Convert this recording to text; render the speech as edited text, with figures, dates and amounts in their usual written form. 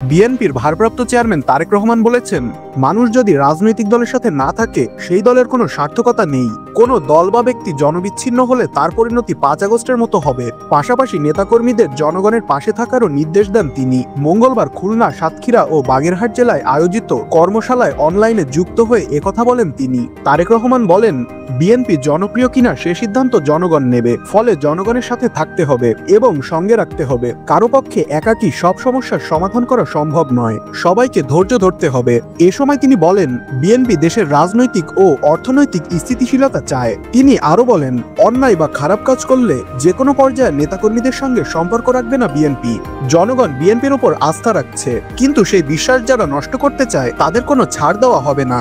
বিএনপির ভারপ্রাপ্ত চেয়ারম্যান তারেক রহমান বলেছেন, মানুষ যদি রাজনৈতিক দলের সাথে না থাকে সেই দলের কোনো সার্থকতা নেই। কোনো দল বা ব্যক্তি জনবিচ্ছিন্ন হলে তার পরিণতি 5 আগস্টের মতো হবে। পাশাপাশি নেতাকর্মীদের জনগণের পাশে থাকারও নির্দেশ দেন তিনি। মঙ্গলবার খুলনা, সাতক্ষীরা ও বাগেরহাট জেলায় আয়োজিত কর্মশালায় অনলাইনে যুক্ত হয়ে একথা বলেন তিনি। তারেক রহমান বলেন, বিএনপি জনপ্রিয় কিনা সে সিদ্ধান্ত জনগণ নেবে, ফলে জনগণের সাথে থাকতে হবে এবং সঙ্গে রাখতে হবে। কারো পক্ষে একাকী সব সমস্যার সমাধান করা সম্ভব নয়, সবাইকে ধৈর্য ধরতে হবে। এ সময় তিনি বলেন, বিএনপি দেশের রাজনৈতিক ও অর্থনৈতিক স্থিতিশীলতা চায়। তিনি আরো বলেন, অন্যায় বা খারাপ কাজ করলে যে কোনো পর্যায়ে নেতাকর্মীদের সঙ্গে সম্পর্ক রাখবে না বিএনপি। জনগণ বিএনপির উপর আস্থা রাখছে, কিন্তু সেই বিশ্বাস যারা নষ্ট করতে চায় তাদের কোনো ছাড় দেওয়া হবে না।